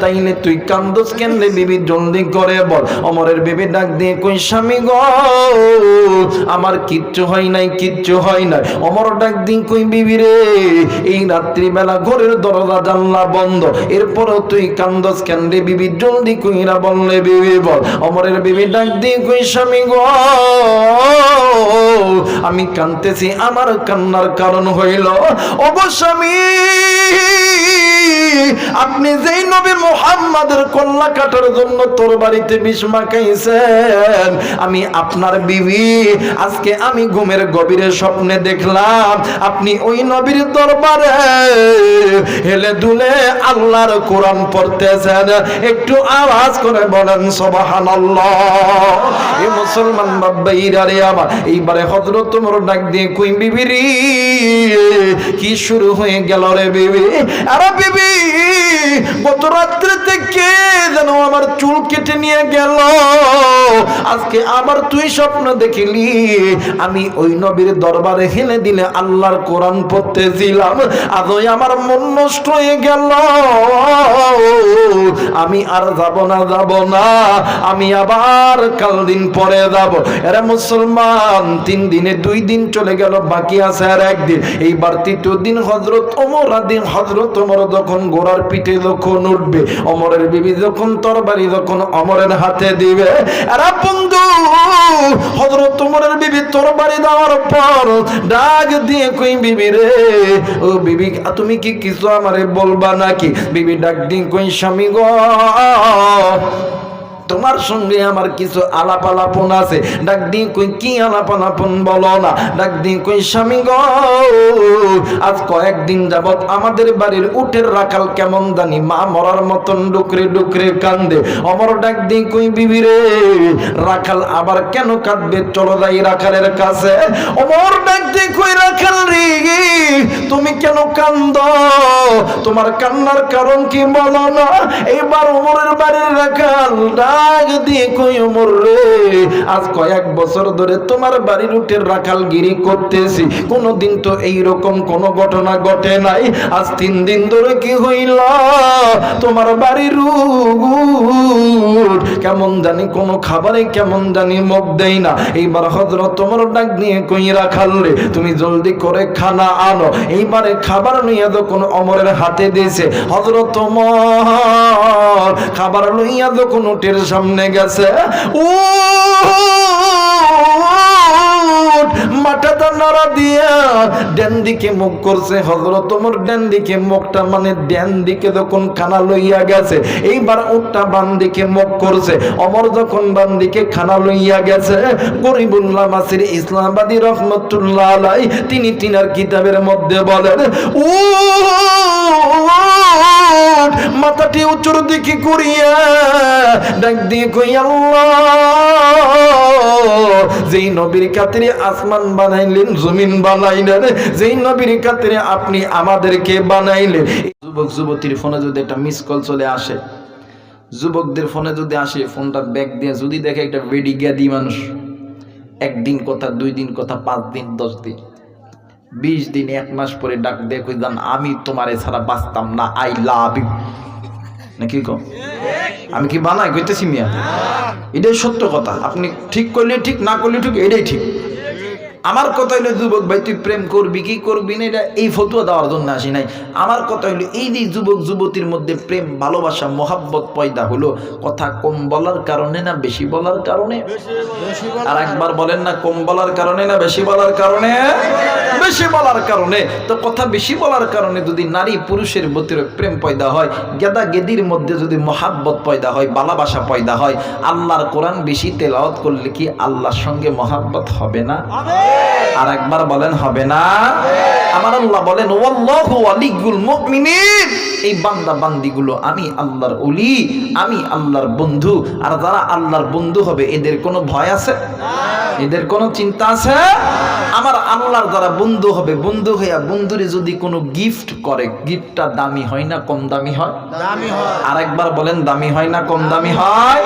তাইলে তুই কান্দোস কেন রে বিবি, জলদি করে বল। ওমরের বিবি ডাক দিয়ে কই স্বামী গো, আমার কিচ্ছু হয় নাই, কিচ্ছু হয় নাই। ওমর ডাক দিয়ে কই বিবি রে, এই রাত্রিবেলা ঘরের দরজা জানলা বন্ধ, এরপরও তুই কান্দোস কেন রে বিবি, জলদি কইরা বললে বিবি বল। ওমরের বিবি ডাক দিয়ে কই স্বামী গো, আমি কাঁদতেছি, আমার কান্নার কারণ হইল ওগো স্বামী, আপনি যেই নবী মুহাম্মাদের কল্লা কাটার জন্য তোর বাড়িতে বিষ মাখাইছেন, আমি আপনার বিবি আজকে আমি ঘুমের গভীরে স্বপ্নে দেখলাম আপনি ওই নবীর দরবারে হেলে দুলে আল্লাহর কোরআন পড়তেছেন। একটু আওয়াজ করে বলেন সুবহানাল্লাহ। এই মুসলমান বাবাইরা রে আমার, এইবারে হযরত ওমর ডাক দিয়ে কই বিবি রে, কি শুরু হয়ে গেল রে বিবি? আরে বিবি, গত রাত্রে থেকে যেন আমার চুল কেটে নিয়ে গেল, আজকে আবার তুই স্বপ্ন দেখিলি আমি ওই নবীর দরবারে হেলে দিলে আল্লাহর কোরআন পড়তেছিলাম, আজই আমার মন নষ্ট হয়ে গেল, আমি আর যাব না, যাব না, আমি আবার কাল দিন পরে যাব। এরা মুসলমান, 3 দিনে 2 দিন চলে গেল, বাকি আছে আর 1 দিন। এইবার 3য় দিন হযরত ওমর যখন ঘোড়ার পিঠে যখন উঠবে, ওমরের বিবি যখন তরবারি যখন ওমরের হাতে দিবে, এরা বন্ধু হযরত ওমরের বিবি তরবারি দেওয়ার পর ডাক দিয়ে কই বিবি রে, ও বিবি তুমি কি কিছু আমারে বলবা নাকি? বিবি ডাক দিয়ে কই স্বামী গো, তোমার সঙ্গে আমার কিছু আলাপ আলাপন আছে। ডাক দিয়ে কই কি আলাপ আলাপন বলো না? ডাক দিয়ে কই স্বামী গো, আজ কয়েকদিন যাবত আমাদের বাড়ির উটের রাখাল কেমন জানি মা মরার মতন ডুকরে ডুকরে কান্দে। ওমর ডাক দিয়ে কই বিবি রে, রাখাল আবার কেন কাঁদবে, চলো যাই রাখালের কাছে। ওমর ডাক দিয়ে কই রাখাল রে, তুমি কেন কান্দো, তোমার কান্নার কারণ কি বলো না? এইবার ওমরের বাড়ির রাখাল ডাক দিয়ে কই ওমর রে, আজ কয়েক বছর ধরে তোমার বাড়ির উটের রাখালগিরি করতেছি, কোনদিন তো এইরকম কোনো ঘটনা ঘটে নাই, আজ 3 দিন ধরে কি হইল, তোমার বাড়ির উট কেমন জানি কোনো খাবারে কেমন জানি মুখ দেই না। এইবার হযরত ওমর ডাক দিয়ে কই রাখাল রে, তুমি জলদি করে খানা আনো। এইবারে খাবার লইয়া যখন ওমরের হাতে দিয়েছে, হযরত ওমর খাবার লইয়া যখন উটের সামনে গেছে, মাথাটা নাড়া দিয়া ডান দিকে মুখ করছে। হযরত ওমর ডান দিকে মুখটা মানে ডান দিকে যখন খানা লইয়া গেছে, এইবার উটটা বাম দিকে মুখ করছে। ওমর যখন বাম দিকে খানা লইয়া গেছে, গরিবুল্লাহ মাসির ইসলামাবাদী রহমতুল্লাহ আলাইহি তিনি তিনার কিতাবের মধ্যে বলেন, মাথাটি উঁচুর দিকে করিয়া ডাক দিয়ে কই আল্লাহ, যেই নবীর খাতিরে আসমান বানাইলেন, জমিন বানাইলেন, যেই নবীর খাতিরে আপনি আমাদেরকে বানাইলেন। যুবক যুবতীর ফোনে যদি একটা মিস কল চলে আসে, যুবকদের ফোনে যদি আসে, ফোনটা ব্যাক দিয়ে যদি দেখে একটা বেডি গ্যাদি মানুষ, 1 দিন কথা, 2 দিন কথা, 5 দিন, 10 দিন, 20 দিন, 1 মাস পরে ডাক দিয়ে কই জান আমি তোমারে ছাড়া বাঁচতাম না, আই লাভ ইউ, নাকি কম? আমি কি বানাই কইতেছি মিয়া? এটাই সত্য কথা। আপনি ঠিক করলে ঠিক, না করলে ঠিক, এটাই ঠিক। আমার কথা হইলো যুবক ভাই তুই প্রেম করবি কি করবি না, এটা এই ফতুয়া দেওয়ার জন্য আসি নাই। আমার কথা হইলো এই যে যুবক যুবতীর মধ্যে প্রেম ভালোবাসা মহাব্বত পয়দা হলো, কথা কম বলার কারণে না বেশি বলার কারণে? আর একবার বলেন না, কম বলার কারণে না বেশি বলার কারণে? বেশি বলার কারণে। তো কথা বেশি বলার কারণে যদি নারী পুরুষের ভিতরে প্রেম পয়দা হয়, গেদা গেদির মধ্যে যদি মহাব্বত পয়দা হয়, ভালোবাসা পয়দা হয়, আল্লাহর কোরআন বেশি তেলাওয়াত করলে কি আল্লাহর সঙ্গে মহাব্বত হবে না? আর একবার বলেন হবে না? আমার আল্লাহ বলেন ওয়াল্লাহু ওয়ালিয়ুল মুমিনিন, এই বান্দা বান্দিগুলো আমি আল্লাহর ওলি, আমি আল্লাহর বন্ধু। আর যারা আল্লাহর বন্ধু হবে এদের কোনো ভয় আছে? এদের কোনো চিন্তা আছে? আমার আল্লাহর যারা বন্ধু হবে, বন্ধু হইয়া বন্ধুরে যদি কোনো গিফট করে, গিফটটা দামি হয় না কম দামি হয়? দামি হয়। আর একবার বলেন দামি হয় না কম দামি হয়?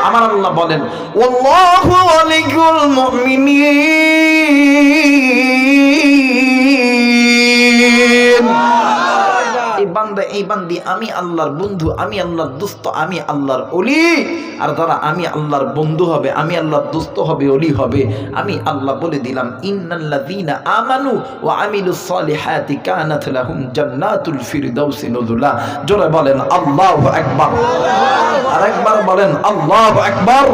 আমার আল্লাহ বলেন ওয়াল্লাহু ওয়ালিয়ুল মুমিনিন, এই বান্দা এই বান্দি আমি আল্লাহর বন্ধু, আমি আল্লাহর দোস্ত, আমি আল্লাহর ওলি। আর যারা আমি আল্লাহর বন্ধু হবে, আমি আল্লাহর দোস্ত হবে, ওলি হবে, আমি আল্লাহ বলে দিলাম ইন্নাল্লাযীনা আমানু ওয়া আমিলুস সালিহাতি কানাত লাহুম জান্নাতুল ফিরদাউসি নুজুলা। জোরে বলেন আল্লাহু আকবার, আর একবার বলেন আল্লাহু আকবার।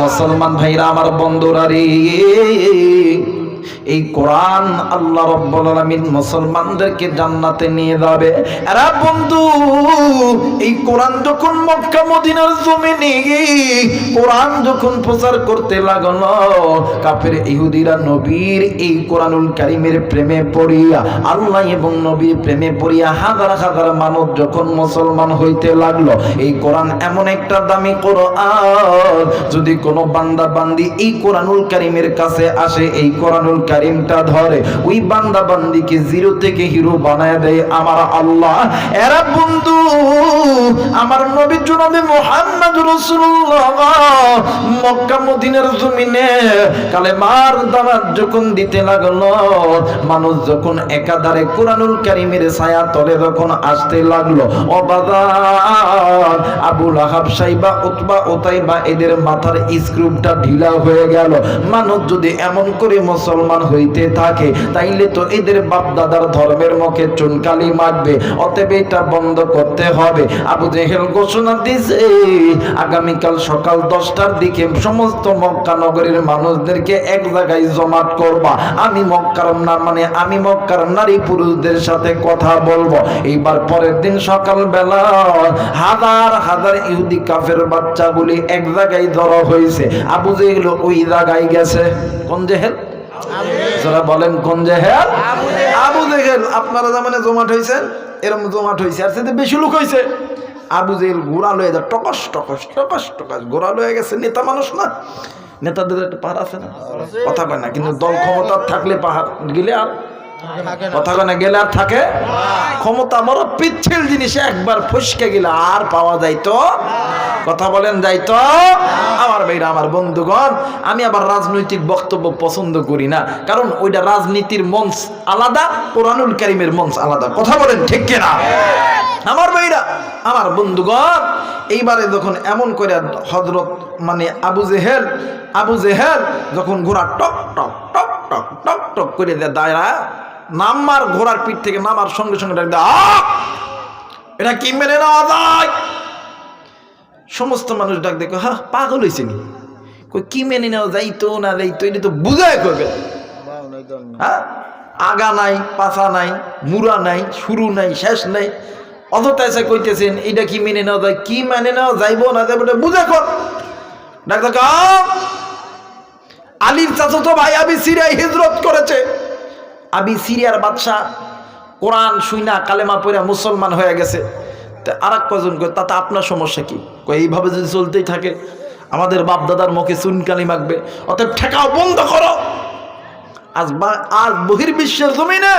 মুসলমান ভাইরা আমার, বন্ধুরা রে, এই কোরআন আল্লাহ রাব্বুল আলামিন মুসলমানদেরকে জান্নাতে নিয়ে যাবে। আরে বন্ধু, এই কোরআন যখন মক্কা মদিনার জমিনে কোরআন যখন প্রচার করতে লাগলো, কাফের ইহুদিরা নবীর এই কোরআনুল কারীমের প্রেমে পড়িয়া, আল্লাহ এবং নবীর প্রেমে পড়িয়া হাজার হাজার মানুষ যখন মুসলমান হইতে লাগলো। এই কোরআন এমন একটা দামি কোরআন, যদি কোনো বান্দা বান্দি এই কোরআনুল কারীমের কাছে আসে, এই কোরআনুল কারীমটা ধরে, ওই বান্দা বান্দিকে জিরো থেকে হিরো বানায় দেয় আমার আল্লাহ। এরা বন্ধু, আমার নবী জনাবে মুহাম্মদ রাসূলুল্লাহ মক্কা মদিনার জমিনে কালেমার দাওয়াত যখন দিতে লাগলো, মানুষ যখন একাধারে কোরআনুল কারীমের ছায়া তলে যখন আসতে লাগলো, ও বাজার আবু লাহাব, সাইবা, উতবা, উতাইবা এদের মাথার স্ক্রুপটা ঢিলা হয়ে গেল। মানুষ যদি এমন করে মুসলমান হইতে থাকে, তাইলে তো এদের বাপ দাদার ধর্মের মুখে চুনকালি মাখবে। অতএব এটা বন্ধ করতে হবে। আবু জেহেল ঘোষণা দিয়েছে, আগামীকাল সকাল 10টার দিকে সমস্ত মক্কা নগরীর মানুষদেরকে এক জায়গায় জমাট করবা। আমি মক্কার নারী পুরুষদের সাথে কথা বলবো। এইবার পরের দিন সকাল বেলা হাজার হাজার ইহুদি কাফের বাচ্চাগুলি এক জায়গায় জড়ো হয়েছে। আবু জেহেল ওই জায়গায় গেছে। কোন জেহেল? যারা বলেন কোন জেহেল? আবু জেহেল। আপনারা জামানে জমাট হয়েছেন, এরকম জমাট হয়েছে, আর সেটা বেশি লোক হয়েছে। আবু জেহেল ঘোড়া লয়ে যা টকস টকস টকস টকস ঘোড়া লয়ে গেছে। নেতা মানুষ না, নেতাদের একটা পাহাড় আছে না, কথা কয় না, কিন্তু দল ক্ষমতা থাকলে পাহাড় গেলে আর কথা কয় না, গেলে আর থাকে ক্ষমতা বড় পিচ্ছিল জিনিস, একবার ফসকে গেলে আর পাওয়া যাইতো, কথা বলেন যাইতো। আমার ভাইরা, আমার বন্ধুগণ, আমি আবার রাজনৈতিক বক্তব্য পছন্দ করি না, কারণ ওইটা রাজনীতির মঞ্চ আলাদা, কোরআনুল কারীমের মঞ্চ আলাদা, কথা বলেন ঠিক কিনা? আমার ভাইরা, আমার বন্ধুগণ, এইবারে যখন এমন করে হযরত আবু জেহেল যখন ঘোড়া টক টক টক টক টক টক করে দাঁড়া নামার, ঘোড়ার পিঠ থেকে নামার সঙ্গে সঙ্গে ডাক দেয়, এটা কি মেনে নেওয়া যায়? সমস্ত মানুষ ডাক দেখো, হ্যাঁ পাগল হয়েছে নি, কি মেনে নেওয়া যাইতো না যাইতো, এটা তো বুঝায় করবে। হ্যাঁ, আগা নাই, পাছা নাই, মুড়া নাই, শুরু নাই, শেষ নাই, অযথা এসে কইতেছেন এটা কি মেনে নেওয়া যায়, কি মেনে নেওয়া যাইবো না যাইবো বুঝে কর। ডাক্তার আলীর চাচাতো ভাই আবি সিরিয়ায় হিজরত করেছে। আবি সিরিয়ার বাদশা কোরআন শুইনা কালেমা পড়া মুসলমান হয়ে গেছে। আর এক কজন কয়, তাতে আপনার সমস্যা কি? কয় এইভাবে যদি চলতেই থাকে আমাদের বাপ দাদার মুখে চুনকালি মাখবে, অতএব ঠেকাও, বন্ধ করো। আজ বহির্বিশ্বের জমিনে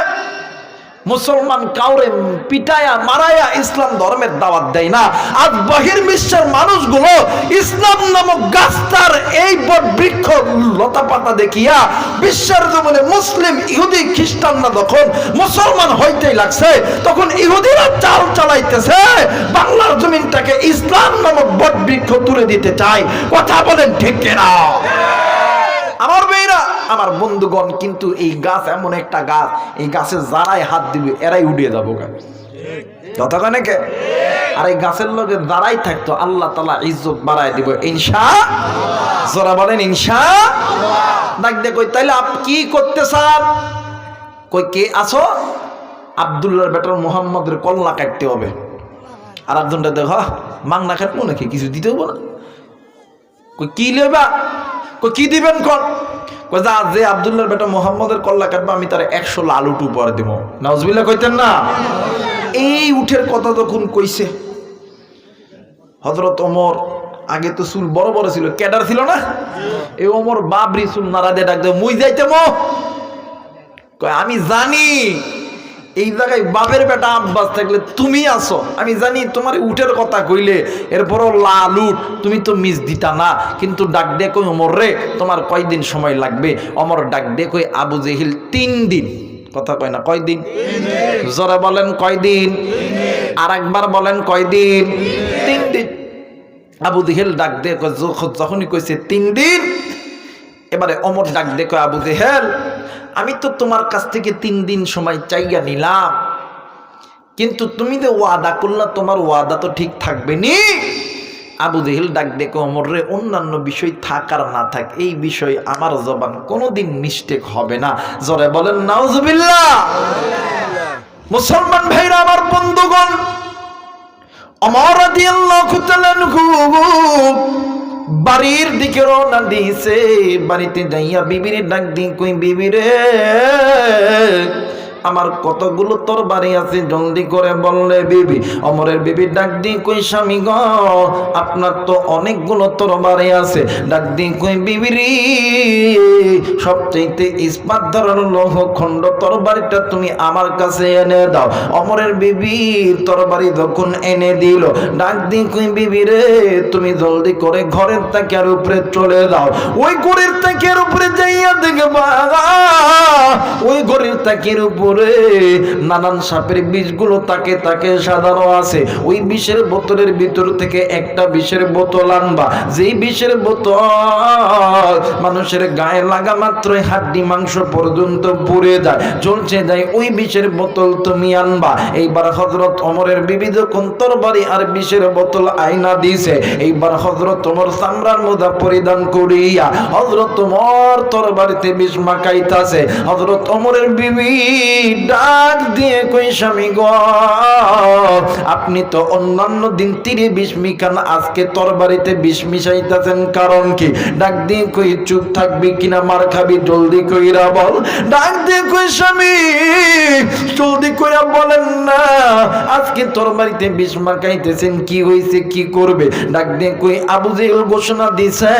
মুসলমান কাউরে পিটায়া মারায়া ইসলাম ধর্মের দাওয়াত দেয় না। আজ বহির্বিশ্বের মানুষগুলো ইসলাম নামক গাছটার এই বট বৃক্ষ লতা পাতা দেখিয়া বিশ্বের জমিনে মুসলিম, ইহুদি, খ্রিস্টানরা যখন মুসলমান হইতেই লাগছে, তখন ইহুদিরা চাল চালাইতেছে বাংলার জমিনটাকে ইসলাম নামক বট বৃক্ষ তুলে দিতে চায়, কথা বলেন ঠিক কিনা? আমার মেয়েরা, আমার বন্ধুগণ, কিন্তু এই গাছ এমন একটা গাছ, এই গাছে যারাই হাত দিবে এরাই উড়িয়ে যাবো যতক্ষণে কে। আর এই গাছের লোকের যারাই থাকতো আল্লাহ তাআলা ইজ্জত বাড়ায় দিব ইনশাআল্লাহ। যারা বলেন ইনশাআল্লাহ। ডাক দে কই, তাইলে আপ কি করতে চান? কই কে আছো? আব্দুল্লাহর বেটার মুহাম্মদের কল্লা কাটতে হবে। আর একজনটা দেখো, মাংনা কাটবো নাকি, কিছু দিতে হবো না? কই কি লেবা? কই কি দিবেন কোন? কই যা, যে আব্দুল্লাহর বেটা মুহাম্মদের কল্লা কাটবে আমি তার 100 লাল উট উপহার দিব। নাউজুবিল্লাহ কইতেন না? এই উঠের কথা যখন কইছে, হযরত ওমর, আগে তো চুল বড় বড় ছিল, ক্যাডার ছিল না, এই ওমর বাবরি চুল নাড়া দিয়ে ডাক দেয়, মুই যাইতে মো। কই আমি জানি এই জায়গায় বাপের বেটা আব্বাস থাকলে তুমি আসো, আমি জানি তোমার উঠের কথা কইলে এরপরও লাল উঠ তুমি তো মিস দিতা না, কিন্তু ডাক দে কই ওমর রে, তোমার কয়দিন সময় লাগবে? ওমর ডাক দে কই, আবু জেহিল 3 দিন, কথা কয় না, কয়দিন? জোরে বলেন কয়দিন? আর একবার বলেন কয়দিন? 3 দিন। আবু জেহেল ডাক দিয়ে যখনই কইছে 3 দিন, এবারে ওমর ডাক দিয়ে কয়, আবু জেহেল আমি তো তোমার কাছ থেকে 3 দিন সময় চাইয়া নিলাম, কিন্তু তুমি যে ওয়াদা করলা তোমার ওয়াদা তো ঠিক থাকবে নি। আবু জেহেল ডাক দিয়ে কয়, ওমর রে, অন্যান্য বিষয় থাক আর না থাক, এই বিষয় আমার জবান কোনোদিন মিস্টেক হবে না। জোরে বলেন নাউজুবিল্লাহ। মুসলমান ভাইরা আমার, বন্ধুগণ, ওমর রাদিয়াল্লাহু তাআলা বাড়ির দিকে রওনা দিয়েছে। বাড়িতে যাইয়া বিবিরে ডাক দিয়ে কই, বিবি রে, আমার কতগুলো তরবারি আছে, জলদি করে বললে। বিবি, ওমরের বিবি ডাক দিয়ে কই, স্বামী গো, আপনার তো অনেকগুলো তরবারি আছে। ডাক দিয়ে কই, বিবি রে, সবচাইতে ইস্পাত ধরানো লৌহ খণ্ড তরবারিটা তুমি আমার কাছে এনে দাও। ওমরের বিবি তরবারি যখন এনে দিল, ডাক দিয়ে কই, বিবি রে, তুমি জলদি করে ঘরের তাকিয়ার উপরে চলে যাও। ওই ঘরের তাকিয়ার উপরে যাইয়া দেখবা, ওই ঘরের তাকিয়ার উপরে নানান সাপের বিষগুলো তাকে তাকে সাজানো আছে। ওই বিষের বোতলের ভিতর থেকে একটা বিষের বোতল আনবা। যেই বিষের বোতল মানুষের গায়ে লাগা মাত্রই হাড্ডি মাংস পর্যন্ত পুড়ে যায়, চলছে যায়, ওই বিষের বোতল তুমি আনবা। এইবার হযরত ওমরের বিবি যখন তরবারি আর বিষের বোতল আইনা দিছে, এইবার হযরত ওমর চামড়ার মোজা পরিধান করিয়া হযরত ওমর তরবারিতে বিষ মাখাইতাছে। হযরত ওমরের বিবি ডাক দিয়ে কই, স্বামী গো, আপনি তো অন্যান্য দিন তীরে বিষ মিখান, আজকে তরবারিতে বিষ মিশাইতেছেন কারণ কি? ডাক দিয়ে কই, চুপ থাকবি কিনা মার খাবি, জলদি কইরা বল। ডাক দিয়ে কই, স্বামী জলদি কইরা বলেন না, আজকে তরবারিতে বিষ মাখাইতেছেন, কি হইছে, কি করবে? ডাক দিয়ে কই, আবু জেহেল ঘোষণা দিছে,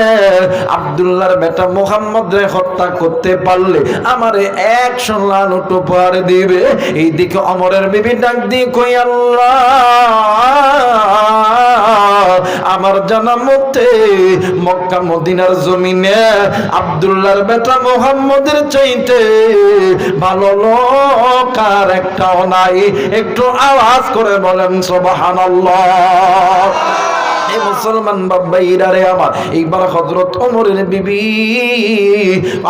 আব্দুল্লাহর বেটা মুহাম্মদ রে হত্যা করতে পারলে আমারে 100 লাল উপহার দিবে। এইদিকে ওমরের বিবি ডাক দিয়ে কই, আল্লাহ, আমার জানা মতে মক্কা মদিনার জমিনে আব্দুল্লাহর বেটা মুহাম্মদের চাইতে ভালো লোক আর একটাও নাই। একটু আওয়াজ করে বলেন সুবহানাল্লাহ। মুসলমান বাবাইরা রে আমার, এইবার হযরত ওমরের বিবি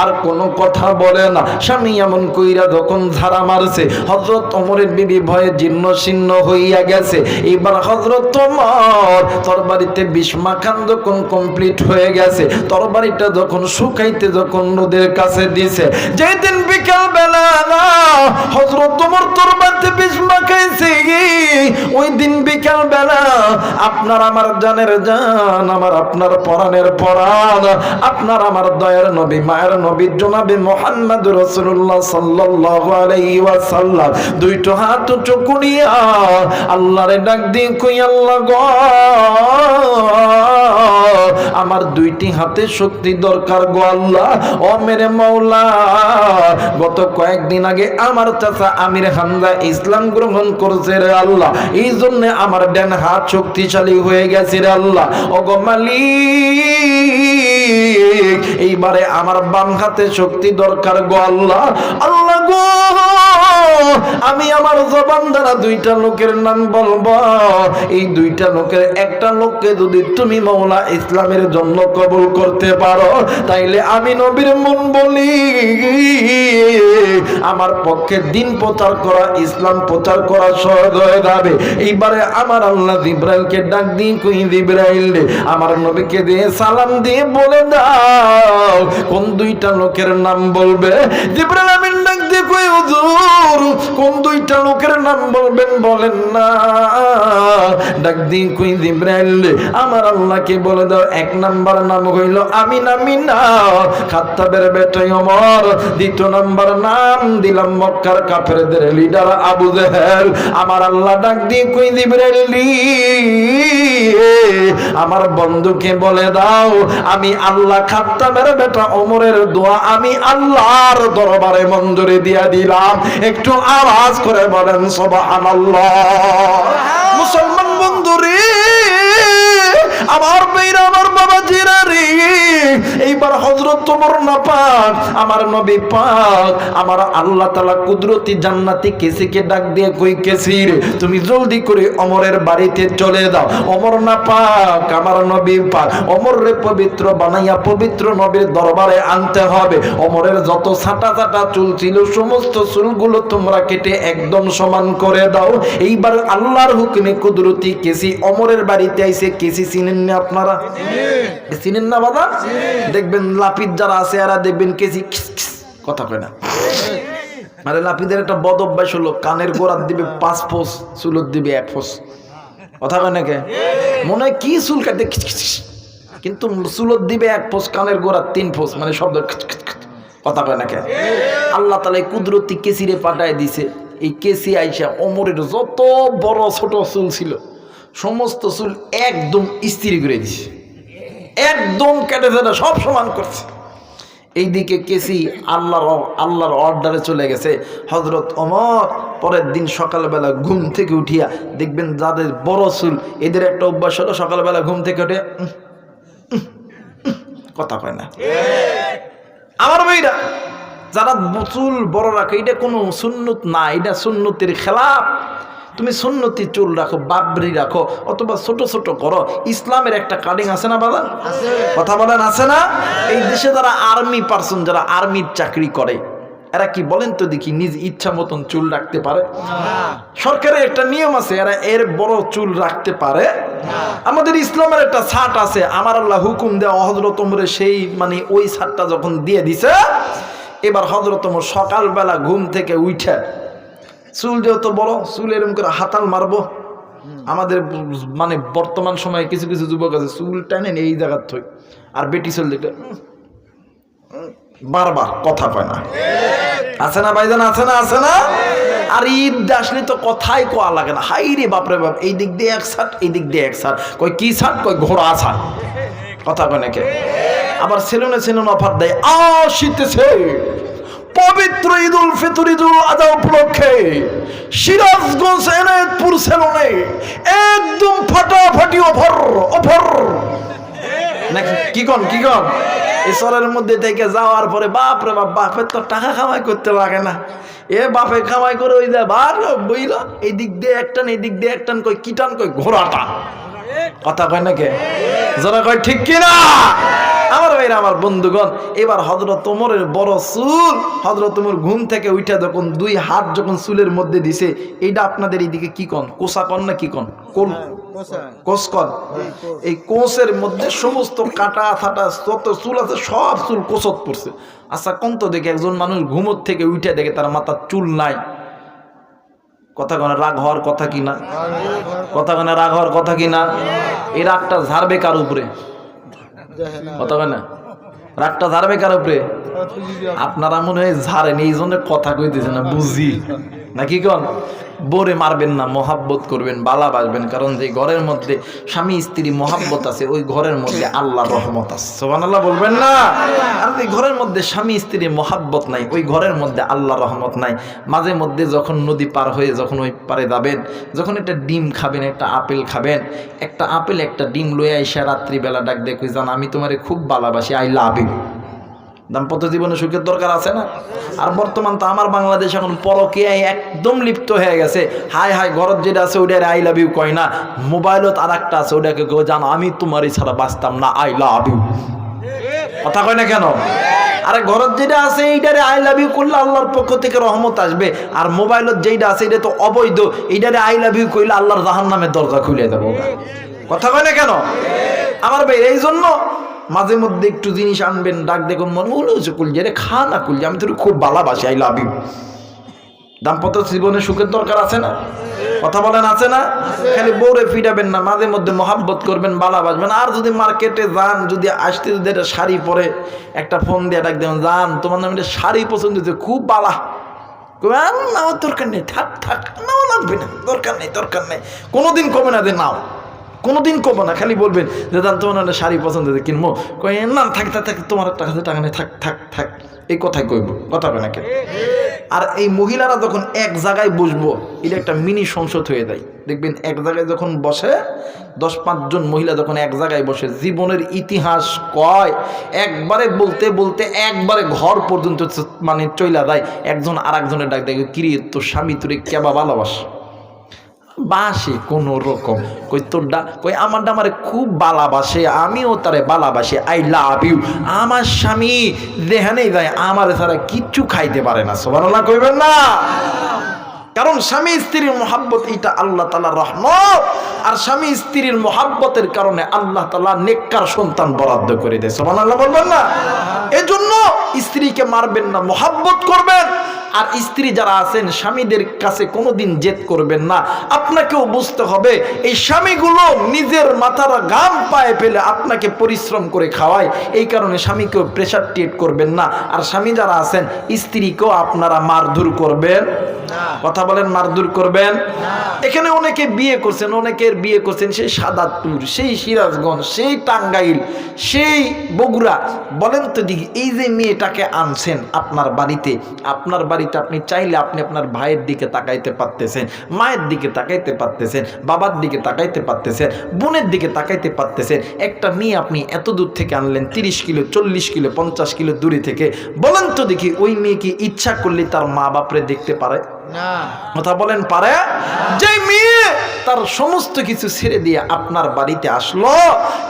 আর কোনো কথা বলে না। স্বামী এমন কইরা যখন ধারা মারছে, হযরত ওমরের বিবি ভয়ে জীর্ণ শীর্ণ হইয়া গেছে। এইবার হযরত ওমর তরবারিতে বিষ মাখান যখন কমপ্লিট হয়ে গেছে, তরবারিটা যখন শুকাইতে যখন নদীর কাছে দিছে, যেদিন বিকাল বেলা হযরত ওমর তরবারিতে বিষ মাখাইছে, ওই দিন বিকাল বেলা আপনার আমার জানের জান, আমার আপনার পরাণের পরাণ, আপনার আমার দয়ার নবী মায়ের নবী জনাবে মুহাম্মদ রাসূলুল্লাহ সাল্লাল্লাহু আলাইহি ওয়াসাল্লাম দুইটো হাত উঁচু করিয়া আল্লাহরে ডাক দিয়ে কই, আল্লাহ গো, আমার দুইটি হাতে শক্তি দরকার গো আল্লাহ। ও মেরে মাওলা, গত কয়েকদিন আগে আমার চাচা আমির হামজা ইসলাম গ্রহণ করেছে রে আল্লাহ, এই জন্য আমার ডান হাত শক্তিশালী হয়ে গেছে রে আল্লাহ। ও গো মালিক, এইবারে আমার বাম হাতে শক্তি দরকার গো আল্লাহ। আল্লাহ গো, আমি আমার জবান দ্বারা দুইটা লোকের নাম বলবো, এই দুইটা লোকের একটা লোককে যদি তুমি মাওলা ইসলামের জন্য কবুল করতে পারো, তাইলে আমি নবীর মন বলি আমার পক্ষে দিন প্রচার করা, ইসলাম প্রচার করা সহজ হয়ে যাবে। এইবারে আমার আল্লাহ জিবরাইলকে ডাক দিয়ে কই, জিবরাইল রে, আমার নবীকে দিয়ে সালাম দিয়ে বলে দাও কোন দুইটা লোকের নাম বলবে। জিবরাইল আমিন ডাক দিয়ে কই, হুজুর কোন দুইটা লোকের নাম বলবেন বলেন না। ডাক দিয়ে কই, জিবরাইল রে, আমার আল্লাহকে বলে দাও এক নাম্বার নাম হইল আমিন আমিনা, খাত্তাবের বেটা ওমর। দ্বিতীয় নাম্বার নাম দিলাম মক্কার কাফেরদের লিডার আবু জেহেল। আমার আল্লাহ ডাক দিয়ে কই, জিবরাইল রে, আমার বন্ধুকে বলে দাও আমি আল্লাহ খাত্তাবের বেটা ওমরের দোয়া আমি আল্লাহর দরবারে মঞ্জুরি দিয়া দিলাম। একটু আওয়াজ করে বলেন সুবহানাল্লাহ। মুসলমান বন্ধুরে আমার বেইরা, আমার বাবা জিরা রে, এইবার হযরত তোমার না পাক আমার নবী পাক আমার আল্লাহ তাআলা কুদরতি জান্নাতি কেসিকে ডাক দিয়ে কই কেসির তুমি জলদি করে ওমরের বাড়িতে চলে দাও। ওমর না পাক আমার নবী পাক ওমরে পবিত্র বানাইয়া পবিত্র নবীর দরবারে আনতে হবে। ওমরের যত ছাটা ছাটা চুল ছিল সমস্ত চুলগুলো তোমরা কেটে একদম সমান করে দাও। এইবার আল্লাহর হুকুমে কুদরতি কেসি ওমরের বাড়িতে আইছে। কেসি চিনেন না আপনারা? চিনেন না বাবা? দেখবেন লাপিদ যারা আছে এরা দেখবেন কেসি কথা কয় না। মানে লাপিদের একটা বদ অভ্যাস হলো কানের গোড়ার দিবে 5 ফোঁস, চুলত দিবে 1 ফোঁস। কথা কয় না কে? মনে হয় কি চুল কাটে কিন্তু চুলত দিবে 1 ফোঁস, কানের গোড়ার 3 ফোঁস, মানে শব্দ কথা কয় না কে? আল্লাহ তাআলা কুদরতি কেসিরে পাঠায় দিছে। এই কেসি আইসা ওমরের যত বড় ছোট চুল ছিল সমস্ত চুল একদম ইস্ত্রি করে দিছে, একদম কেটে ফেলে সব সমান করছে। এইদিকে কেসি আল্লাহর অর্ডারে চলে গেছে। হযরত ওমর পরের দিন সকালবেলা ঘুম থেকে উঠিয়া দেখবেন যাদের বড় চুল এদের একটা অভ্যাস হলো সকালবেলা ঘুম থেকে উঠে কথা কয় না। আমার ভাইরা যারা চুল বড় রাখে এটা কোনো সুন্নত না, এটা সুন্নতের খেলাফ। তুমি সুন্নতি চুল রাখো, বাবরি রাখো, অথবা ছোট ছোট করো। ইসলামের একটা কাটিং আছে না বাবা? কথা বলেন আছে না? এই দেশে যারা আর্মি পারসন, যারা আর্মির চাকরি করে এরা কি বলেন তো দেখি নিজ ইচ্ছা মতন চুল রাখতে পারে? সরকারের একটা নিয়ম আছে, এরা এর বড় চুল রাখতে পারে। আমাদের ইসলামের একটা ছাট আছে, আমার আল্লাহ হুকুম দেওয়া হযরত ওমরে সেই মানে ওই ছাটটা যখন দিয়ে দিছে, এবার হযরত ওমর সকালবেলা ঘুম থেকে উঠে চুল যেহেতু বড় চুল এরকম করে হাতাল মারবো। আমাদের মানে বর্তমান সময়ে কিছু কিছু যুবক আছে চুল টানেন এই জায়গার থই, আর বেটি চুল দেখে বারবার কথা কয় না। আছে না ভাইজান? আছে না? আছে না? আর ঈদ আসলে তো কথাই কোয়া লাগে না। হাই রে বাপরে বাপ, এই দিক দিয়ে এক ছাট, এই দিক দিয়ে এক ছাট, কই কি ছাট, কই ঘোড়া ছাট। কথা কয় নাকি? আবার সেলুনে সেলুন অফার দেয়, আসিতেছে পবিত্র ঈদুল ফিতর ঈদুল আযহা উপলক্ষে সিরাজগঞ্জ এনায়েতপুর সেলুনে একদম ফাটাফাটি অফার অফার নাকি কি কোন কি কোন? এই শহরের মধ্যে থেকে যাওয়ার পরে বাপ রে বাপ, বাপের তো টাকা কামাই করতে লাগে না, এ বাপে কামাই করে ওই যায় বার বইলা এই দিক দিয়ে একটান এই দিক দিয়ে একটান, কই কি টান, কই ঘোড়াটা। কথা কয় নাকি? যারা কয় ঠিক কিনা? আমার ভাইরা আমার বন্ধুগণ, এবার হযরত ওমরের বড় চুল, হযরত ওমর ঘুম থেকে উঠা যখন 2 হাত যখন চুলের মধ্যে দিছে, এইটা আপনাদের এইদিকে কি কন? কোসা কন না কি কন? কোস কন। এই কোসের মধ্যে সমস্ত কাটা ফাটা যত চুল আছে সব চুল কোসত পড়ছে। আচ্ছা কোন তো দেখে একজন মানুষ ঘুমোর থেকে উঠে দেখে তার মাথার চুল নাই, কথা কনে রাগ হওয়ার কথা কিনা? কথা কনে রাগ হওয়ার কথা কিনা? এই রাগটা ঝাড়বে কার উপরে? কথা কয় না? রাগটা ঝাড়বে কার উপরে? আপনারা মনে হয় ঝাড়েন, এই জন্য কথা কইতেছে না, বুঝি নাকি কন? বোরে মারবেন না, মহাব্বত করবেন, ভালোবাসবেন, কারণ যে ঘরের মধ্যে স্বামী স্ত্রী মহাব্বত আছে ওই ঘরের মধ্যে আল্লাহর রহমত আছে। সুবহানাল্লাহ বলবেন না? আর এই ঘরের মধ্যে স্বামী স্ত্রী মহাব্বত নাই ওই ঘরের মধ্যে আল্লাহর রহমত নাই। মাঝে মধ্যে যখন নদী পার হয়ে যখন ওই পারে যাবেন, যখন একটা ডিম খাবেন, একটা আপেল খাবেন, একটা আপেল একটা ডিম লয়ে আইসা রাত্রিবেলা ডাক দিয়ে কই জান আমি তোমারে খুব ভালোবাসি, আই লাভ ইউ। দাম্পত্য জীবনে সুখের দরকার আছে না? আর বর্তমান তো আমার বাংলাদেশ এখন পরকীয়ায় একদম লিপ্ত হয়ে গেছে। হাই হাই ঘরত যেটা আছে ওইটারে আই লাভ ইউ কয় না, মোবাইলত আর একটা আছে ওটাকে কেউ জানো আমি তোমারই ছাড়া বাঁচতাম না, আই লাভ ইউ। কথা কয় না কেন? আরে ঘরত যেটা আছে এইটারে আই লাভ ইউ করলে আল্লাহর পক্ষ থেকে রহমত আসবে, আর মোবাইলত যেটা আছে এটা তো অবৈধ, এইটারে আই লাভ ইউ কইলে আল্লাহর জাহান্নামের দরজা খুলে দেবো। কথা কয় না কেন? আমার ভাই এই জন্য মাঝে মধ্যে একটু জিনিস আনবেন, ডাক দেখুন মনে হলো কুলজে রে খা না কুলজে আমি তোর খুব ভালোবাসি, আই লাভ ইউ। দাম্পত্য জীবনে সুখের দরকার আছে না? কথা বলেন আছে না? খালি বউরে ফিরাবেন না, মাঝে মধ্যে মহাব্বত করবেন, ভালোবাসবেন। আর যদি মার্কেটে যান, যদি আসতে যদি একটা শাড়ি পরে একটা ফোন দিয়ে ডাক দেবেন, যান তোমার নামে একটা শাড়ি পছন্দ হচ্ছে খুব বালা, নাও দরকার নেই, থাক থাক নাও লাগবে না, দরকার নেই দরকার নেই, কোনোদিন কমে না যে নাও, কোনোদিন কব না, খালি বলবেন যে দাদা তোমার একটা শাড়ি পছন্দ হয়েছে কিনবো, কই না থাক থাক থাক তোমার টাকা নেই, থাক থাক থাক, এই কথাই কইব, কথা হবে না কেন? আর এই মহিলারা যখন এক জায়গায় বসবো, এটা একটা মিনি সংসদ হয়ে যায়। দেখবেন এক জায়গায় যখন বসে 10-5 জন মহিলা যখন এক জায়গায় বসে, জীবনের ইতিহাস কয় একবারে বলতে বলতে একবারে ঘর পর্যন্ত মানে চইলা যায়। একজন আর একজনের ডাক দেখে, কিরে তোর স্বামী তোরে কেবা ভালোবাসে? বাসে কোন রকম। কই তোরডা? কই আমারটা আমারে খুব ভালোবাসে, আমিও তারে ভালোবাসি, আই লাভ ইউ। আমার স্বামী যেখানেই যায় আমার ছাড়া কিচ্ছু খাইতে পারে না। সুবহানাল্লাহ কইবেন না? কারণ স্বামী স্ত্রীর মহাব্বত এটা আল্লাহ তাআলার রহমত, আর স্বামী স্ত্রীর মহাব্বতের কারণে আল্লাহ তাআলা নেককার সন্তান বরাদ্দ করে দেয়। সুবহানাল্লাহ বলবেন না? এজন্য স্ত্রীকে মারবেন না, মহাব্বত করবেন। আর স্ত্রী যারা আছেন স্বামীদের কাছে কোনোদিন জেদ করবেন না। আপনাকেও বুঝতে হবে এই স্বামীগুলো নিজের মাথার ঘাম পায়ে ফেলে আপনাকে পরিশ্রম করে খাওয়ায়, এই কারণে স্বামীকেও প্রেশার ক্রিয়েট করবেন না। আর স্বামী যারা আছেন স্ত্রীকেও আপনারা মারধর করবেন, কথা বলেন, মারধর করবেন। এখানে অনেকে বিয়ে করছেন, অনেকের বিয়ে করছেন সেই সাদাতপুর, সেই সিরাজগঞ্জ, সেই টাঙ্গাইল, সেই বগুড়া। বলেন তো দেখি, এই যে মেয়েটাকে আনছেন আপনার বাড়িতে, আপনার বাড়িতে আপনি চাইলে আপনি আপনার ভাইয়ের দিকে তাকাইতে পারতেছেন, মায়ের দিকে তাকাইতে পারতেছেন, বাবার দিকে তাকাইতে পারতেছেন, বোনের দিকে তাকাইতে পারতেছেন। একটা মেয়ে আপনি এত দূর থেকে আনলেন, 30 কিলো, 40 কিলো, 50 কিলো দূরে থেকে। বলেন তো দেখি, ওই মেয়ে কি ইচ্ছা করলে তার মা বাপরে দেখতে পারে? কথা বলেন, পারে? যে মেয়ে তার সমস্ত কিছু ছেড়ে দিয়ে আপনার বাড়িতে আসলো,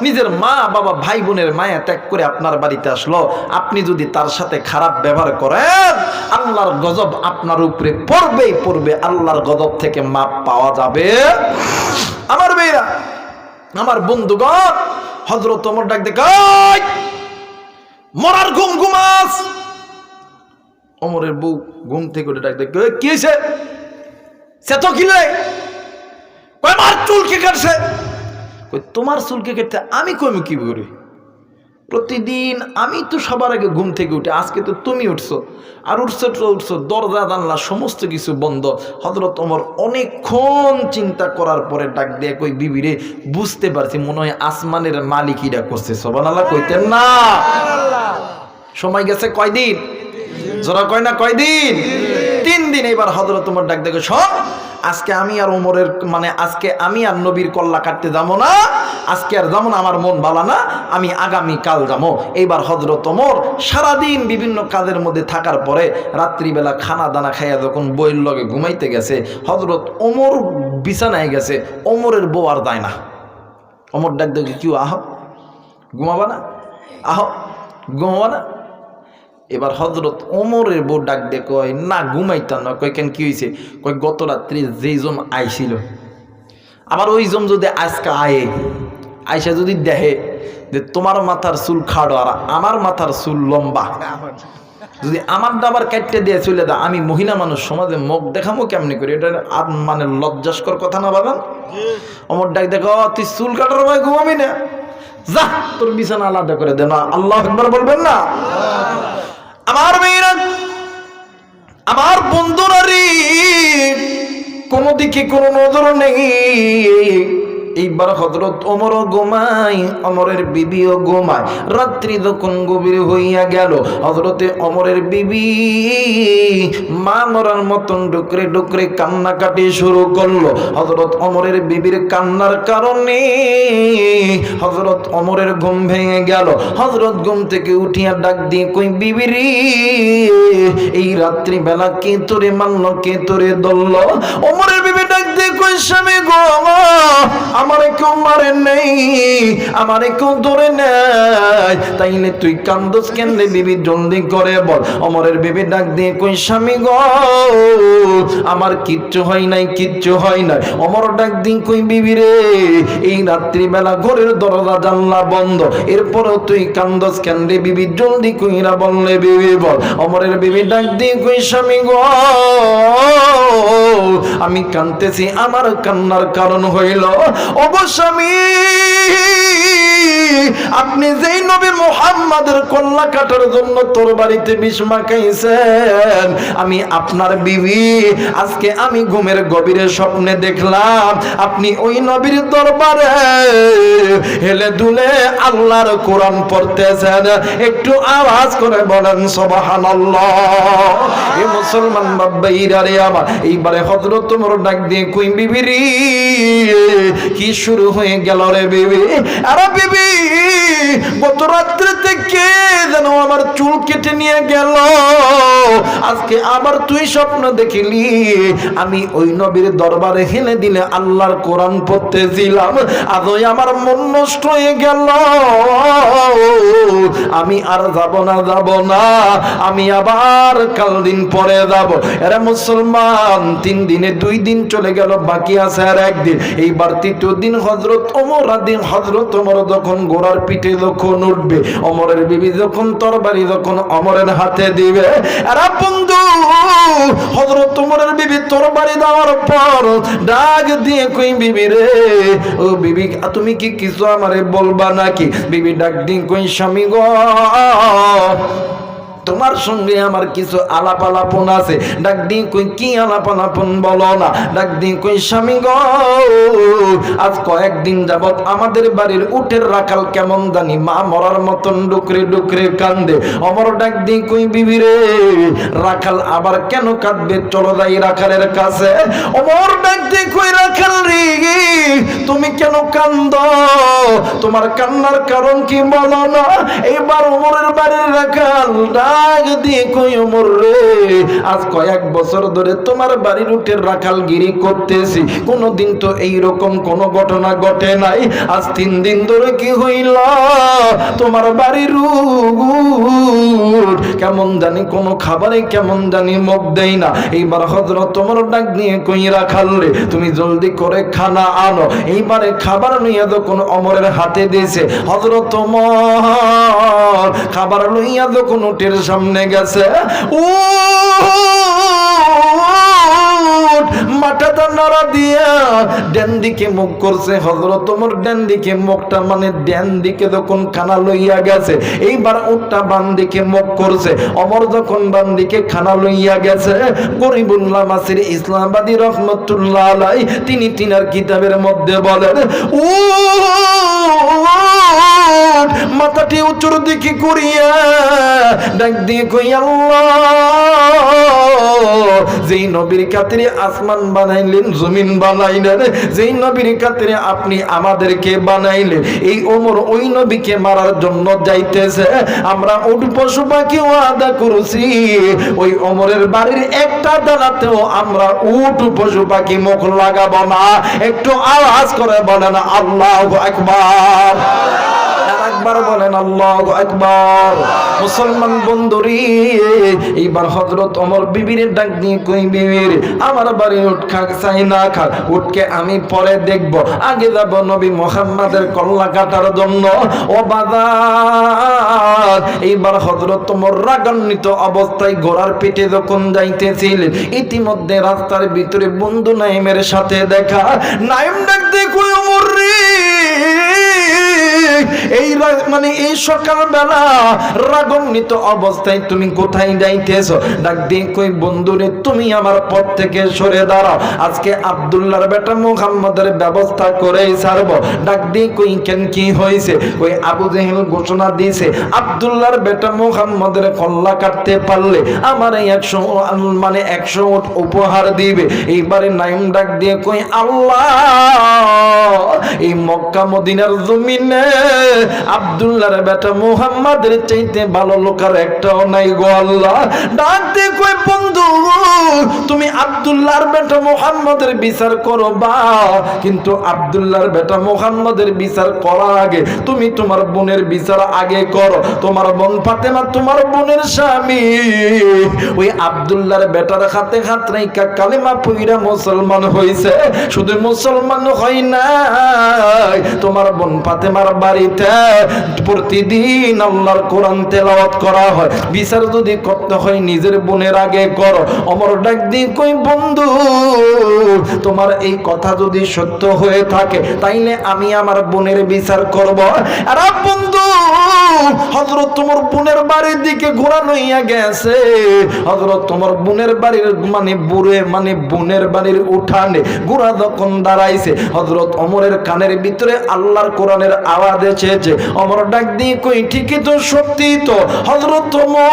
নিজের মা বাবা ভাই বোনের মায়া ত্যাগ করে আপনার বাড়িতে আসলো, আপনি যদি তার সাথে খারাপ ব্যবহার করেন, আল্লাহর গজব আপনার উপরে পড়বেই পড়বে। আল্লাহর গজব থেকে মাপ পাওয়া যাবে? আমার মেয়েরা, আমার বন্ধুগণ, হযরত ওমর ডাক দেখায়, মরার ঘুম ঘুমাস। ওমরের বউ ঘুম থেকে উঠে ডাক দেখে, কি হয়েছে? সে তো কিনলে আমার চুলকে কাটছে। তোমার চুলকে কাটতে আমি কইম কি করি? প্রতিদিন আমি তো সবার আগে ঘুম থেকে উঠে, আজকে তো তুমি উঠছো, আর উঠছো দরজা জানলা সমস্ত কিছু বন্ধ। হযরত ওমর অনেকক্ষণ চিন্তা করার পরে ডাক দিয়ে কই, বিবি রে, বুঝতে পারছি মনে হয় আসমানের মালিকিরা করছে। সুবহানাল্লাহ কইতেন না? সময় গেছে কয়দিন? জোরা কয় না কয়দিন? 3 দিন। এবার হযরত ওমর ডাক দেখে, শোন, আজকে আমি আর ওমরের মানে আজকে আমি আর নবীর কল্লা কাটতে যাবো না, আজকে আর যাবো না, আমার মন ভালো না, আমি আগামী কাল যাবো। এইবার হযরত ওমর সারাদিন বিভিন্ন কাজের মধ্যে থাকার পরে রাত্রিবেলা খানা দানা খাইয়া যখন বইয়ের লগে ঘুমাইতে গেছে, হযরত ওমর বিছানায় গেছে, ওমরের বউ আর যায় না। ওমর ডাক দেখে, কি আহ ঘুমাবা না? আহ ঘুমাবা না? এবার হযরত ওমরের বউ ডাক দিয়ে কয়, না ঘুমাইতাম না। কয় কেন, কি হয়েছে? কয় গত রাত্রি যেই জম আইছিল, আবার ওই জম যদি আজকে আইসা যদি দেখে যে তোমার মাথার চুল খাড়ো আর আমার মাথার চুল লম্বা, যদি আমার আবার কাটতে দিয়ে চলে দা, আমি মহিলা মানুষ সমাজে মুখ দেখামো কেমনি করি? এটা মানে লজ্জাস্কর কথা না বাগান? ওমর ডাক দেখো, তুই চুল কাটার ভাই ঘুমাবি না, যা তোর বিছানা আলাদা করে দে। না আল্লাহু আকবার বলবেন না? আমার মেয়েরা, আমার বন্ধুরা রে, কোনো দিকে কোনো নজর নেই। এইবার হযরত ওমরও ঘুমায়, ওমরের বিবিও ঘুমায়। রাত্রি যখন গভীর হইয়া গেল, হযরতে ওমরের বিবি মা মরার মতন ডুকরে ডুকরে কান্নাকাটি শুরু করলো। হযরত ওমরের বিবির কান্নার কারণে হযরত ওমরের ঘুম ভেঙে গেল। হযরত ঘুম থেকে উঠিয়া ডাক দিয়ে কই, বিবি রে, এই রাত্রি বেলা কে তোরে মারলো, কে তোরে ধরলো? ওমরের বিবি ডাক দিয়ে কই, স্বামী গো, আমারে কেউ মারে নেই, আমারে কেউ ধরে নেই, তাইলে তুই কান্দোস কেন রে বিবি, জলদি করে বল। ওমরের বিবি ডাক দিয়ে কই, স্বামী গো, আমার কিচ্ছু হয় নাই, কিচ্ছু হয় নাই। ওমর ডাক দিয়ে কই, বিবি রে, এই রাত্রিবেলা ঘরের দরজা জানলা বন্ধ, এরপরও তুই কান্দোস কেন রে বিবি, জলদি কইরা বললে বিবি বল। ওমরের বিবি ডাক দিয়ে কই, স্বামী গো, আমি কাঁদতেছি, আমার কান্নার কারণ হইল, ওগো স্বামী, আপনি যেই নবী মুহাম্মাদের কল্লা কাটার জন্য তোর বাড়িতে বিষ মাখাইছেন, আমি আপনার বিবি আজকে আমি ঘুমের গভীরে স্বপ্নে দেখলাম আপনি ওই নবীর দরবারে হেলে দুলে আল্লাহর কোরআন পড়তেছেন। একটু আওয়াজ করে বলেন সুবহানাল্লাহ। এই মুসলমান বাবাইরা রে আমার, এইবারে হযরত ওমর ডাক দিয়ে কই বিবি রে, কি শুরু হয়ে গেল রে বিবি? আরে বিবি, গত রাত্রে থেকে যেন আমার চুল কেটে নিয়ে গেল, আজকে আবার তুই স্বপ্ন দেখিলি আমি ওই নবীর দরবারে হেলে দিলে আল্লাহর কোরআন পড়তেছিলাম, আজই আমার মন নষ্ট হয়ে গেল, আমি আর যাব না, আমি আবার কাল দিন পরে যাব। এরা মুসলমান, 3 দিনে 2 দিন চলে গেল, বাকি আছে আর 1 দিন। এইবার 3য় দিন হযরত ওমর যখন ঘোড়ার পিঠে যখন উঠবে, ওমরের বিবি যখন তরবারি যখন ওমরের হাতে দিবে, আরে বন্ধু, হযরত ওমরের বিবি তরবারি দেওয়ার পর ডাক দিয়ে কই বিবি রে, ও বিবি তুমি কি কিছু আমারে বলবা নাকি? বিবি ডাক দিয়ে কই স্বামী গো, তোমার সঙ্গে আমার কিছু আলাপ আলাপন আছে। ডাক দিয়ে কই কি আলাপ আলাপন বলো না? ডাক দিয়ে কই স্বামী গো, আজ কয়েকদিন যাবত আমাদের বাড়ির উটের রাখাল কেমন জানি মা মরার মতন ডুকরে ডুকরে কান্দে। ওমর ডাক দিয়ে কই বিবি রে, রাখাল আবার কেন কাঁদবে? চলো যাই রাখালের কাছে। ওমর ডাক দিয়ে কই রাখাল রে, তুমি কেন কান্দো? তোমার কান্নার কারণ কি বলো না? এইবার ওমরের বাড়ির রাখাল ডাক দিয়ে কই ওমর রে, আজ কয়েক বছর ধরে তোমার বাড়ির উটের রাখালগিরি করতেছি, কোনদিন তো এইরকম কোন ঘটনা ঘটে নাই। আজ 3 দিন ধরে কি হইল? তোমার বাড়ির উট কেমন জানি কোনো খাবারে কেমন জানি মুখ দেই না। এইবার হযরত ওমর ডাক দিয়ে কই রাখাল রে, তুমি জলদি করে খানা আনো। এইবারে খাবার নিয়ে যখন ওমরের হাতে দিয়েছে, হযরত ওমর খাবার লইয়া যখন উটের সামনে গেছে, মাথাটা নাড়া দিয়া ডান দিকে মুখ করছে। হযরত ওমর ডান দিকে মুখটা মানে ডান দিকে যখন খানা লইয়া গেছে, এইবার উটটা বাম দিকে মুখ করছে। ওমর যখন বাম দিকে খানা লইয়া গেছে, গরিবুল্লাহ মাসির ইসলামাবাদী রহমতুল্লাহ আলাই তিনি তিনার কিতাবের মধ্যে বলেন, মাথাটি উঁচুর দিকে করিয়া ডাক দিয়ে কই আল্লাহ, যেই নবীর খাতিরে আসমান বানাইলেন, জমিন বানাইলেন, যেই নবীর খাতিরে আপনি আমাদেরকে বানাইলেন, এই ওমর ওই নবীকে মারার জন্য যাইতেছে। আমরা উট পশু পাখি ওয়াদা করেছি, ওই ওমরের বাড়ির একটা দানাতেও আমরা উট পশু পাখি মুখ লাগাবো না। একটু আওয়াজ করে বলেন আল্লাহু আকবার। একবার বলেন আল্লাহু আকবার। মুসলমান বন্ধুরি, এইবার হযরত ওমর বিবির ডাক দিয়ে কই বিবি রে, আমার বাড়ি উট খাক চাই না খাক, উটকে আমি পরে দেখব, আগে যাব নবী মুহাম্মাদের কল্লা কাটার জন্য। ও বাজার, এইবার হযরত ওমর রাগান্বিত অবস্থায় ঘোড়ার পিঠে যখন যাইতেছিলেন, ইতিমধ্যে রাস্তার ভিতরে বন্ধু নাইমের সাথে দেখা। নাইম ডাক দিয়ে কই ওমর রে, এই মানে এই সকালবেলা রাগান্বিত অবস্থায় তুমি কোথায় যাইতেছো? ডাক দিয়ে কই বন্ধুরে, তুমি আমার পথ থেকে সরে দাঁড়াও, আজকে আব্দুল্লাহর বেটা মুহাম্মদের ব্যবস্থা করেই ছাড়বো। ডাক দিয়ে কই কেন, কি হয়েছে? ওই আবু জেহেল ঘোষণা দিয়েছে, আব্দুল্লাহর বেটা মুহাম্মদের কল্লা কাটতে পারলে আমার 100 উট উপহার দিবে। এইবারে নাইম ডাক দিয়ে কই আল্লাহ, এই মক্কা মদিনার জমিনে আব্দুল্লাহর বেটা মুহাম্মাদের চাইতে ভালো লোক আর একটাও নাই গো আল্লাহ। ডাক দিয়ে কই বন্ধু, তুমি আব্দুল্লাহর বেটা মুহাম্মাদের বিচার করবা, কিন্তু আব্দুল্লাহর বেটা মুহাম্মাদের বিচার করার আগে তুমি তোমার বোনের বিচার আগে করো। তোমার বোন ফাতেমা তোমার বোনের স্বামী, ওই আব্দুল্লাহর বেটার হাতে হাত রাইখা কালেমা পইরা মুসলমান হইছে। শুধু মুসলমান হয় না, তোমার বোন ফাতেমার বাড়িতে প্রতিদিন আল্লাহর কোরআন তেলাওয়াত করা হয়, বিচার যদি করতে হয় নিজের বোনের আগে করো। ওমর ডাক দিয়ে কই বন্ধু, তোমার এই কথা যদি সত্য হয়ে থাকে তাইলে আমি আমার বোনের বিচার করব। আর বন্ধু, হযরত তোমার বোনের বাড়ির দিকে ঘোরা লইয়া গেছে। হযরত তোমার বোনের বাড়ির বোনের বাড়ির উঠানে ঘোরা যখন দাঁড়াইছে, হযরত ওমরের কানের ভিতরে আল্লাহর কোরআনের আওয়াজ এসেছে। ওমর ডাক দিয়ে কই ঠিকই তো, সত্যি তো। হযরত ওমর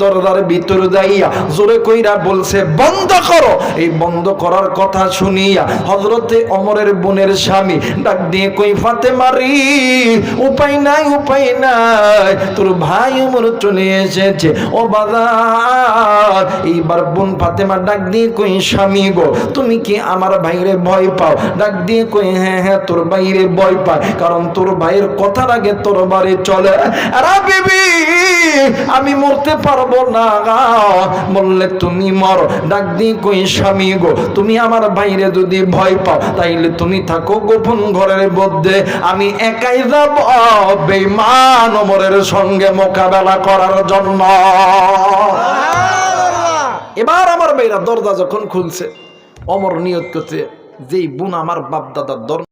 দরজার ভিতরে যাইয়া জোরে কইরা বলছে বন্ধ করো। এই বন্ধ করার কথা শুনিয়া হযরতে ওমরের বোনের স্বামী ডাক দিয়ে কই ফাতেমা রে, উপায় নাই তোর ভাই ওমর চলে এসেছে। ও বাজার, এইবার বোন ফাতেমা ডাক দিয়ে কই স্বামী গো, তুমি কি আমার ভাইরে ভয় পাও? ডাক দিয়ে কই হ্যাঁ তোর ভাইরে ভয় পায়, কারণ তোর ভাইয়ের কথার আগে তোর বাড়ি চলে। আরে বিবি, আমি মরতে পারবো না, বললে তুমি মরো। ডাক দিয়ে কই স্বামী গো, তুমি আমার ভাইরে যদি ভয় পাও তাইলে তুমি থাকো গোপন ঘরের মধ্যে, আমি একাই যাব বেঈমান ওমরের সঙ্গে মোকাবেলা করার জন্য। এবার আমার ভাইরা দরজা যখন খুলছে, ওমর নিয়ত করছে যেই বোন আমার বাপ দাদার